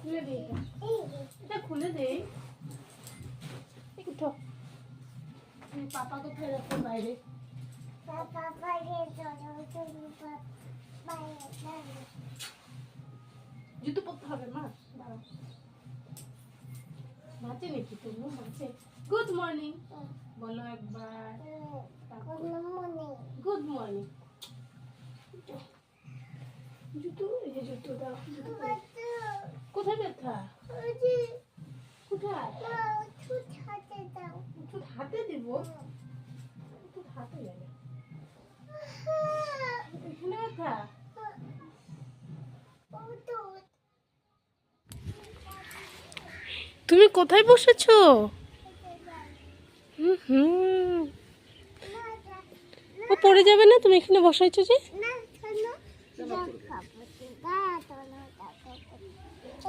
খুলে দে, এটা খুলে দে। উঠো, পাপা কোথায় যাচ্ছে? বাইরে। জুতো পরতে হবে মা, দাঁড়াও। নাচে নাকি তুমি? নাচে। গুড মর্নিং বলো একবার। Good morning. জুতো, এই যে জুতো দাও। কোথায় ব্যথা? কোথায়? হাতে দিব? হাতে লাগে। এখানে ব্যথা? তুমি কোথায় বসেছো? ও পড়ে যাবে না? তুমি এখানে বসাইছো যে?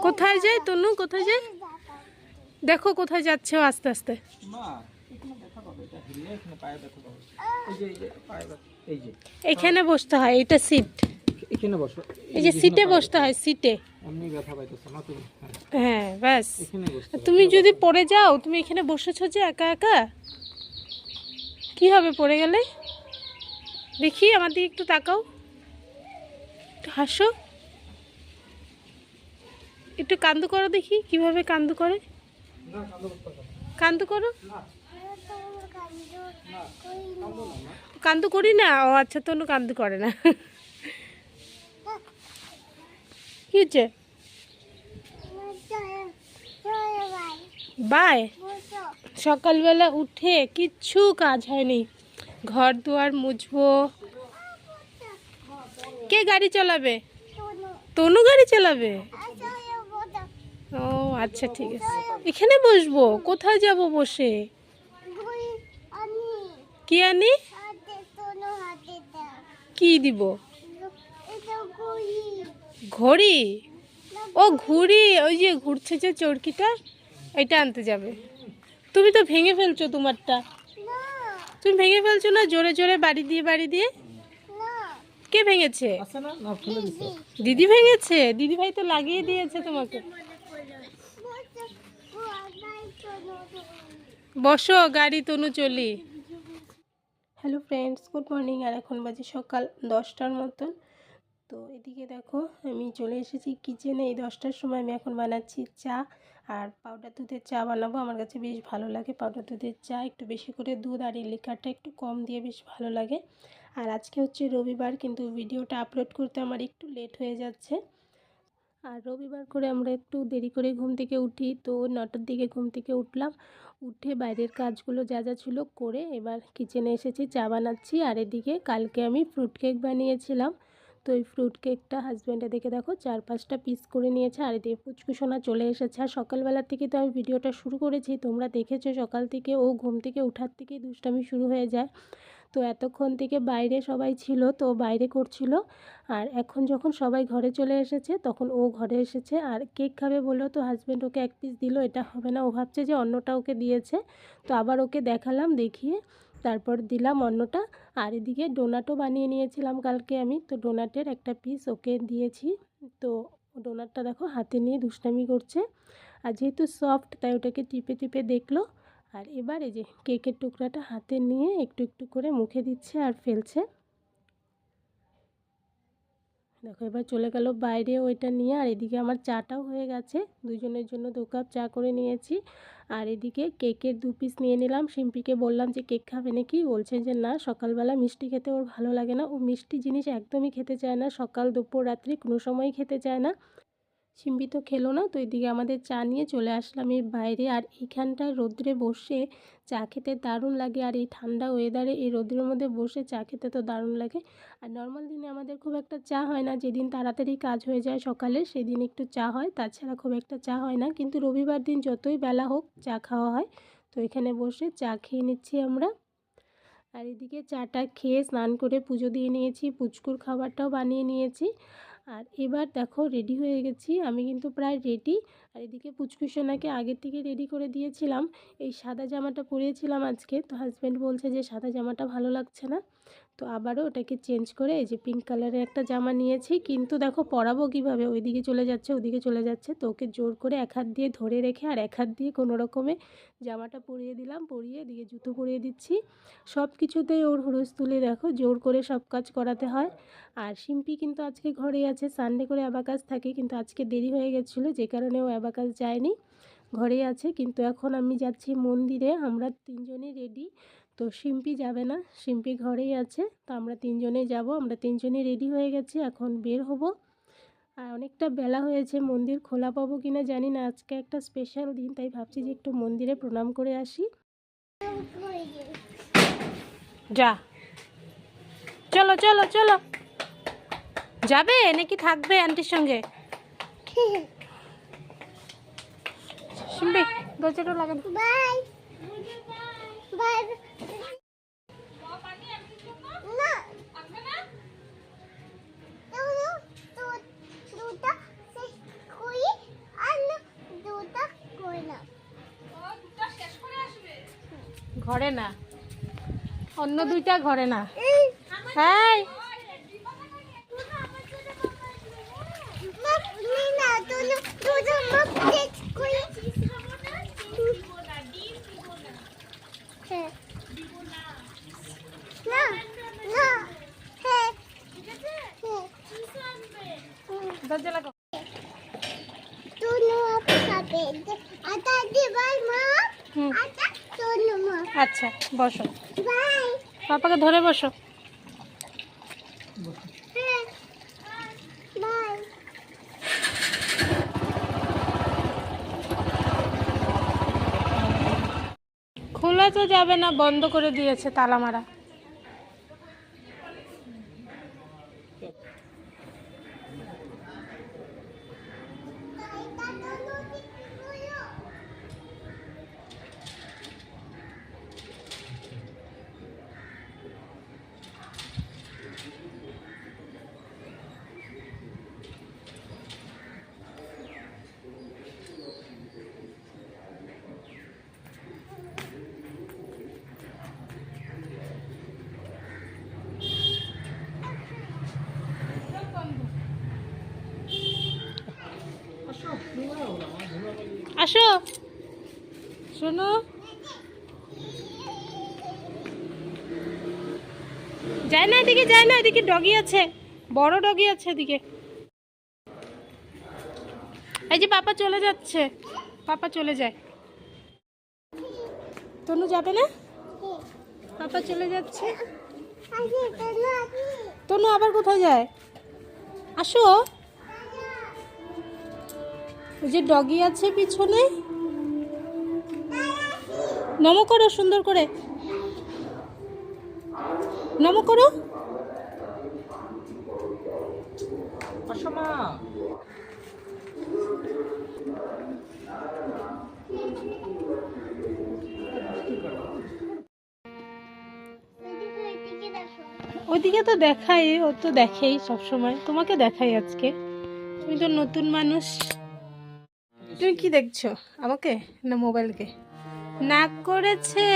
কোথায় যায় তনু? কোথায় যায়? দেখো কোথায় যাচ্ছে ও আস্তে আস্তে। এখানে বসতে হয়, এটা সিট। এখানে বসো, এই যে সিটে বসতে হয়, সিটে। এমনি ব্যথা পাইতেছ না তুমি? হ্যাঁ ব্যাস। এখানে বসো। তুমি যদি পড়ে যাও, তুমি এখানে বসেছো যে একা একা, কি হবে পড়ে গেলে? দেখি আমার দিকে একটু তাকাও, একটু হাসো, একটু কান্দু করো দেখি কিভাবে কান্দু করে। কান্দু করো। কান্দু করি না? ও আচ্ছা, তনু কান্দু করে না। কি হচ্ছে? বাই। সকালবেলা উঠে কিচ্ছু কাজ হয়নি, ঘর দুয়ার মুছবো। কে গাড়ি চালাবে? তনু গাড়ি চালাবে। ও আচ্ছা ঠিক আছে, এখানে বসবো। কোথায় যাব বসে? কি আনি? কি দিব? ঘড়ি? ও ঘুড়ি, ওই যে ঘুরছে যে চরকিটা, এটা আনতে যাবে। তুমি তো ভেঙে ফেলছো তোমারটা। তুমি ভেঙে ফেলছো না জোরে জোরে, বাড়ি দিয়ে বাড়ি দিয়ে। কে ভেঙেছে? দিদি ভেঙেছে? দিদি ভাই তো লাগিয়ে দিয়েছে তোমাকে। বসো, গাড়ি তনু চলি। Hello friends, good morning. আর এখন বাজে সকাল 10টার মতন। তো এদিকে দেখো আমি চলে এসেছি কিচেনে। এই 10টার সময় আমি এখন বানাচ্ছি চা, আর পাউডার দুধের চা বানাবো। আমার কাছে বেশ ভালো লাগে পাউডার দুধের চা, একটু বেশি করে দুধ আর এই লিকারটা একটু কম দিয়ে বেশ ভালো লাগে। আর আজকে হচ্ছে রবিবার, কিন্তু ভিডিওটা আপলোড করতে আমার একটু লেট হয়ে যাচ্ছে। আর রবিবার করে আমরা একটু দেরি করে ঘুম থেকে উঠি, তো 9টার দিকে ঘুম থেকে উঠলাম। উঠে বাইরের কাজগুলো যা যা ছিল করে এবার কিচেনে এসেছি, চা বানাচ্ছি। আর এদিকে কালকে আমি ফ্রুট কেক বানিয়েছিলাম, তো এই ফ্রুট কেকটা হাজব্যান্ডে দেখে দেখো 4-5টা পিস করে নিয়েছে। আর এদিকে পুচকুসোনা চলে এসেছে। আর সকালবেলার থেকে তো আমি ভিডিওটা শুরু করেছি, তোমরা দেখেছো সকাল থেকে ও ঘুম থেকে ওঠার থেকেই দুষ্টামি শুরু হয়ে যায়। তো এতক্ষণ থেকে বাইরে সবাই ছিল, তো বাইরে করছিল। আর এখন যখন সবাই ঘরে চলে এসেছে তখন ও ঘরে এসেছে। আর কেক খাবে বললো, তো হাজব্যান্ড ওকে এক পিস দিল। এটা হবে না, ও ভাবছে যে অন্যটা ওকে দিয়েছে, তো আবার ওকে দেখালাম, দেখিয়ে তারপর দিলাম অন্যটা। আর এদিকে ডোনাটও বানিয়ে নিয়েছিলাম কালকে আমি, তো ডোনাটের একটা পিস ওকে দিয়েছি। তো ডোনাটটা দেখো হাতে নিয়ে দুষ্টামি করছে, আর যেহেতু সফট তাই ওটাকে টিপে টিপে দেখলো। আর এবার এই যে কেকের টুকরাটা হাতে নিয়ে একটু একটু করে মুখে দিচ্ছে আর ফেলছে। দেখো এবার চলে গেল বাইরে ওইটা নিয়ে। আর এদিকে আমার চাটাও হয়ে গেছে, দুজনের জন্য 2 কাপ চা করে নিয়েছি। আর এদিকে কেকের 2 পিস নিয়ে নিলাম। শিম্পিকে বললাম যে কেক খাবে নাকি, বলছে যে না, সকালবেলা মিষ্টি খেতে ওর ভালো লাগে না, ও মিষ্টি জিনিস একদমই খেতে চায় না, সকাল দুপুর রাত্রি কোনো সময়ই খেতে চায় না। সিম্বি তো খেলো না। তো এদিকে আমাদের চা নিয়ে চলে আসলাম এই বাইরে। আর এইখানটায় রোদ্রে বসে চা খেতে দারুণ লাগে, আর এই ঠান্ডা ওয়েদারে এই রোদ্রের মধ্যে বসে চা খেতে তো দারুণ লাগে। আর নর্মাল দিনে আমাদের খুব একটা চা হয় না, যেদিন তাড়াতাড়ি কাজ হয়ে যায় সকালে সেদিন একটু চা হয়, তাছাড়া খুব একটা চা হয় না। কিন্তু রবিবার দিন যতই বেলা হোক চা খাওয়া হয়। তো এখানে বসে চা খেয়ে নিচ্ছি আমরা। আর এদিকে চাটা খেয়ে স্নান করে পুজো দিয়ে নিয়েছি, পুচকুর খাবারটাও বানিয়ে নিয়েছি। আর এবার দেখো রেডি হয়ে গেছি, আমি কিন্তু প্রায় রেডি। আর এদিকে পুচকুসোনাকে আগের থেকে রেডি করে দিয়েছিলাম। এই সাদা জামাটা পরিয়েছিলাম আজকে, তো হাজব্যান্ড বলছে যে সাদা জামাটা ভালো লাগছে না। তো আবারও ওটাকে চেঞ্জ করে এই যে পিঙ্ক কালারের একটা জামা নিয়েছি, কিন্তু দেখো পরাবো কীভাবে, ওইদিকে চলে যাচ্ছে ওদিকে চলে যাচ্ছে। তো ওকে জোর করে এক হাত দিয়ে ধরে রেখে আর এক হাত দিয়ে কোনো রকমে জামাটা পরিয়ে দিলাম, পরিয়ে এদিকে জুতো পরিয়ে দিচ্ছি। সব কিছুতেই ওর হুলস্থুলি দেখো, জোর করে সব কাজ করাতে হয়। আর শিম্পি কিন্তু আজকে ঘরেই আছে, সানডে করে অ্যাবাকাস থাকে, কিন্তু আজকে দেরি হয়ে গেছিলো যে কারণে ও অ্যাবাকাস যায়নি, ঘরেই আছে। কিন্তু এখন আমি যাচ্ছি মন্দিরে, আমরা তিনজনই রেডি। তো শিম্পি যাবে না, শিম্পি ঘরেই আছে, তো আমরা তিনজনেই যাব। আমরা তিনজনেই রেডি হয়ে গেছি, এখন বের হব। আর অনেকটা বেলা হয়েছে, মন্দির খোলা পাবো কিনা জানি না, আজকে একটা স্পেশাল দিন, তাই ভাবছি যে একটু মন্দিরে প্রণাম করে আসি। যা, চলো চলো চলো। যাবে নাকি থাকবে আন্টির সঙ্গে? শিম্পি দরজাটা লাগান। Bye bye. ঘরে না, অন্য দুইটা ঘরে না। হ্যাঁ দরজা লাগাও। আচ্ছা বসো, পাপাকে ধরে বসো। খোলা তো যাবে না, বন্ধ করে দিয়েছে, তালা মারা। আসো শোনো, যায় না এদিকে, যায় না এদিকে, ডগি আছে, বড় ডগি আছে এদিকে। এই যে পাপা চলে যাচ্ছে, পাপা চলে যায়। তনু যাবে না, পাপা চলে যাচ্ছে। তনু আবার কোথায় যায়? আসো, ওই যে ডগি আছে পিছনে, নমো করো সুন্দর করে, নমো করো। ওইদিকে তো দেখাই, ও তো দেখেই সবসময়, তোমাকে দেখাই আজকে, তুমি তো নতুন মানুষ। তুমি কি দেখছো, আমাকে না মোবাইলকে? নাক করেছে,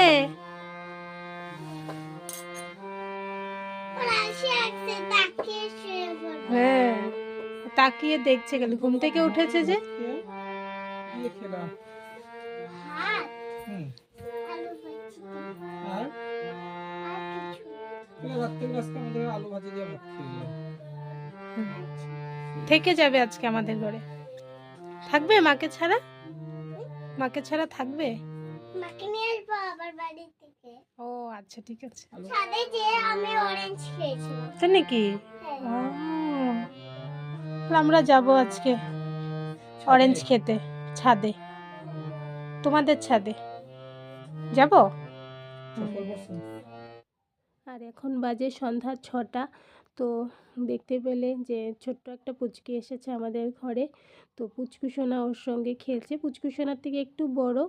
হ্যাঁ তাকিয়ে দেখছে, গেল ঘুম থেকে উঠেছে যে। থেকে যাবে আজকে আমাদের ঘরে, থাকবে মাকে ছাড়া, মাকে ছাড়া থাকবে। মাকে নিয়ে আসবো আবার বাড়ি থেকে। ও আচ্ছা ঠিক আছে। ছাদে যে আমি অরেঞ্জ খেয়েছিলাম, তাই নাকি? আমরা যাব আজকে অরেঞ্জ খেতে, ছাদে, তোমাদের ছাদে যাব। আর এখন বাজে সন্ধ্যা 6টা। তো দেখতে পেলে যে ছোট্ট একটা পুচকি এসেছে আমাদের ঘরে। তো পুচকুসোনা ওর সঙ্গে খেলছে, পুচকুসোনার থেকে একটু বড়।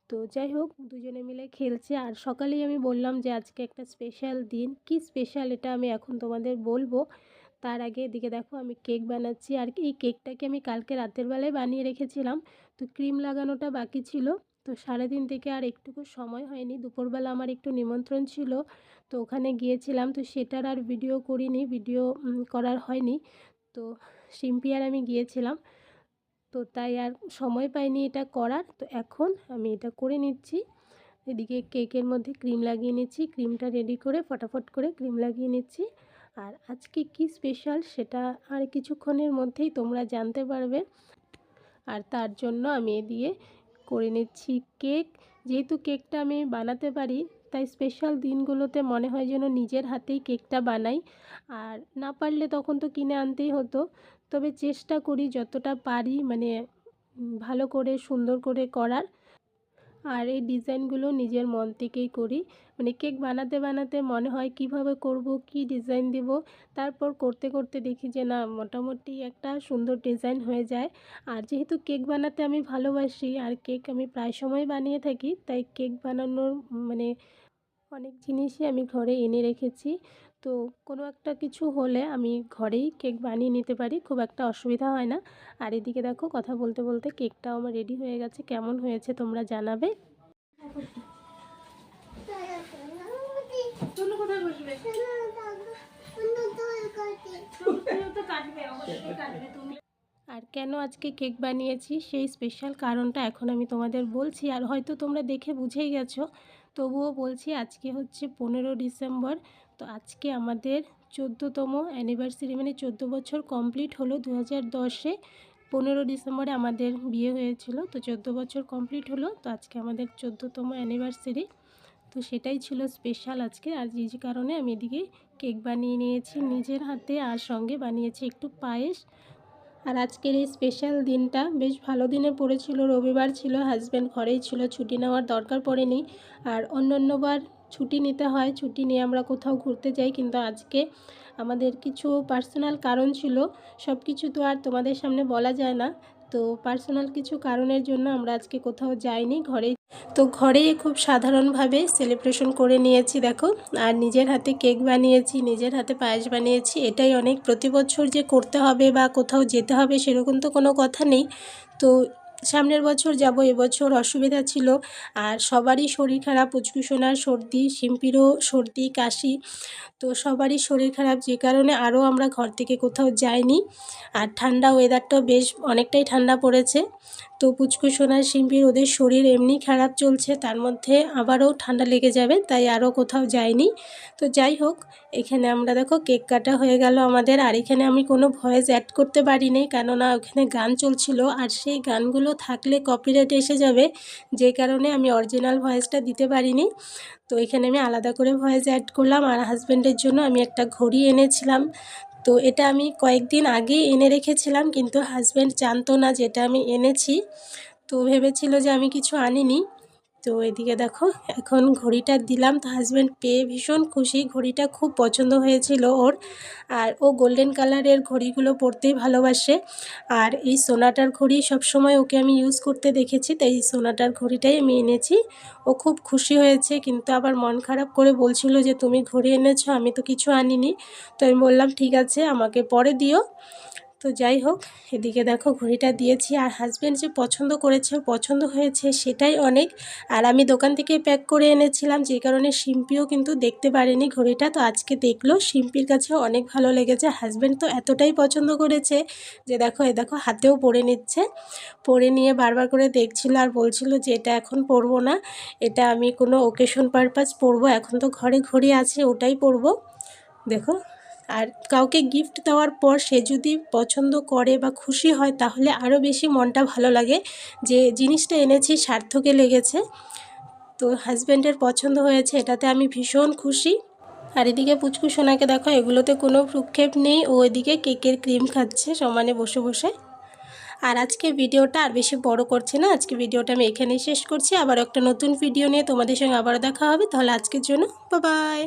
তো যাই হোক, দুজনে মিলে খেলছে। আর সকালেই আমি বললাম যে আজকে একটা স্পেশাল দিন, কি স্পেশাল এটা আমি এখন তোমাদের বলবো। তার আগে এদিকে দেখো আমি কেক বানাচ্ছি, আর এই কেকটাকে আমি কালকে রাতের বেলায় বানিয়ে রেখেছিলাম, তো ক্রিম লাগানোটা বাকি ছিল। তো সারাদিন থেকে আর একটুকু সময় হয়নি। দুপুরবেলা আমার একটু নিমন্ত্রণ ছিল, তো ওখানে গিয়েছিলাম, তো সেটার আর ভিডিও করিনি, ভিডিও করার হয়নি। তো শিম্পি আর আমি গিয়েছিলাম, তো তাই আর সময় পাইনি এটা করার। তো এখন আমি এটা করে নিচ্ছি। এদিকে কেকের মধ্যে ক্রিম লাগিয়ে নিচ্ছি, ক্রিমটা রেডি করে ফটাফট করে ক্রিম লাগিয়ে নিচ্ছি। আর আজকে কি স্পেশাল সেটা আর কিছুক্ষণের মধ্যেই তোমরা জানতে পারবে। আর তার জন্য আমি দিয়ে করে নিচ্ছি কেক। যেহেতু কেকটা আমি বানাতে পারি, তাই স্পেশাল দিনগুলোতে মনে হয় যেন নিজের হাতেই কেকটা বানাই। আর না পারলে তখন তো কিনে আনতেই হতো, তবে চেষ্টা করি যতটা পারি মানে ভালো করে সুন্দর করে করার। আর এই ডিজাইনগুলো নিজের মন থেকেই করি, মানে কেক বানাতে বানাতে মনে হয় কিভাবে করব, কি ডিজাইন দেব, তারপর করতে করতে দেখি যে না মোটামুটি একটা সুন্দর ডিজাইন হয়ে যায়। আর যেহেতু কেক বানাতে আমি ভালোবাসি আর কেক আমি প্রায় সময় বানিয়ে থাকি, তাই কেক বানানোর মানে অনেক জিনিসই আমি ঘরে এনে রেখেছি। তো কোনো একটা কিছু হলে আমি ঘরেই কেক বানিয়ে নিতে পারি, খুব একটা অসুবিধা হয় না। আর এদিকে দেখো কথা বলতে বলতে কেকটাও আমার রেডি হয়ে গেছে। কেমন হয়েছে তোমরা জানাবে। আর কেন আজকে কেক বানিয়েছি সেই স্পেশাল কারণটা এখন আমি তোমাদের বলছি, আর হয়তো তোমরা দেখে বুঝেই গেছো, তবুও বলছি। আজকে হচ্ছে 15 ডিসেম্বর। তো আজকে আমাদের 14তম অ্যানিভার্সারি, মানে 14 বছর কমপ্লিট হলো। 2010-এ 15 ডিসেম্বরে আমাদের বিয়ে হয়েছিল, তো 14 বছর কমপ্লিট হলো। তো আজকে আমাদের 14তম অ্যানিভার্সারি, তো সেটাই ছিল স্পেশাল আজকে। আর যে কারণে আমি এদিকে কেক বানিয়ে নিয়েছি নিজের হাতে, আর সঙ্গে বানিয়েছি একটু পায়েস। আর আজকের এই স্পেশাল দিনটা বেশ ভালো দিনে পড়েছিল, রবিবার ছিল, হাজব্যান্ড ঘরেই ছিল, ছুটি নেওয়ার দরকার পড়েনি। আর অন্যান্যবার ছুটি নিতে হয়, ছুটি নিয়ে আমরা কোথাও ঘুরতে যাই, কিন্তু আজকে আমাদের কিছু পার্সোনাল কারণ ছিল। সব কিছু তো আর তোমাদের সামনে বলা যায় না, তো পার্সোনাল কিছু কারণের জন্য আমরা আজকে কোথাও যাইনি, ঘরেই খুব সাধারণভাবে সেলিব্রেশন করে নিয়েছি দেখো। আর নিজের হাতে কেক বানিয়েছি, নিজের হাতে পায়েস বানিয়েছি, এটাই অনেক। প্রতি বছর যে করতে হবে বা কোথাও যেতে হবে সেরকম তো কোনো কথা নেই। তো সামনের বছর যাব, এবছর অসুবিধা ছিল। আর সবারই শরীর খারাপ, পুচকুসোনার সর্দি, শিম্পিরও সর্দি কাশি, তো সবারই শরীর খারাপ, যে কারণে আরও আমরা ঘর থেকে কোথাও যাইনি। আর ঠান্ডা ওয়েদারটাও বেশ অনেকটাই ঠান্ডা পড়েছে, তো পুচকুসোনার শিম্পির ওদের শরীর এমনি খারাপ চলছে, তার মধ্যে আবারও ঠান্ডা লেগে যাবে, তাই আরও কোথাও যাইনি। তো যাই হোক, এখানে আমরা দেখো কেক কাটা হয়ে গেল আমাদের। আর এখানে আমি কোনো ভয়েস অ্যাড করতে পারিনি, কেননা ওখানে গান চলছিল, আর সেই গানগুলো থাকলে কপিরাইট এসে যাবে, যে কারণে আমি অরিজিনাল ভয়েসটা দিতে পারিনি। তো এখানে আমি আলাদা করে ভয়েস অ্যাড করলাম। আর হাজব্যান্ডের জন্য আমি একটা ঘড়ি এনেছিলাম, তো এটা আমি কয়েকদিন আগেই এনে রেখেছিলাম, কিন্তু হাজব্যান্ড জানতো না যেটা আমি এনেছি, তো ভেবেছিল যে আমি কিছু আনিনি। তো এদিকে দেখো এখন ঘড়িটা দিলাম, তো হাজব্যান্ড পেয়ে ভীষণ খুশি, ঘড়িটা খুব পছন্দ হয়েছিল ওর। আর ও গোল্ডেন কালারের ঘড়িগুলো পরতেই ভালোবাসে, আর এই সোনাটার ঘড়ি সবসময় ওকে আমি ইউজ করতে দেখেছি, তাই এই সোনাটার ঘড়িটাই আমি এনেছি। ও খুব খুশি হয়েছে, কিন্তু আবার মন খারাপ করে বলছিল যে তুমি ঘড়ি এনেছো, আমি তো কিছু আনিনি। তো আমি বললাম ঠিক আছে, আমাকে পরে দিও। তো যাই হোক, এদিকে দেখো ঘড়িটা দিয়েছি, আর হাজব্যান্ড যে পছন্দ করেছে, পছন্দ হয়েছে সেটাই অনেক। আর আমি দোকান থেকে প্যাক করে এনেছিলাম, যে কারণে শিম্পিও কিন্তু দেখতে পারেনি ঘড়িটা, তো আজকে দেখলো, শিম্পির কাছে অনেক ভালো লেগেছে। হাজব্যান্ড তো এতটাই পছন্দ করেছে যে দেখো দেখো হাতেও পরে নিচ্ছে, পরে নিয়ে বারবার করে দেখছিল আর বলছিল যে এটা এখন পরবো না, এটা আমি কোনো ওকেশন পারপাস পরবো, এখন তো ঘরে ঘড়ি আছে ওটাই পরবো। দেখো, আর কাউকে গিফট দেওয়ার পর সে যদি পছন্দ করে বা খুশি হয়, তাহলে আরও বেশি মনটা ভালো লাগে যে জিনিসটা এনেছি সার্থকে লেগেছে। তো হাজব্যান্ডের পছন্দ হয়েছে, এটাতে আমি ভীষণ খুশি। আর এদিকে পুচকু সোনাকে দেখো, এগুলোতে কোনো ভ্রুক্ষেপ নেই, ও এদিকে কেকের ক্রিম খাচ্ছে সমানে বসে বসে। আর আজকে ভিডিওটা আর বেশি বড় করছি না, আজকে ভিডিওটা আমি এখানেই শেষ করছি। আবার একটা নতুন ভিডিও নিয়ে তোমাদের সঙ্গে আবারও দেখা হবে, তাহলে আজকের জন্য বাই বাই।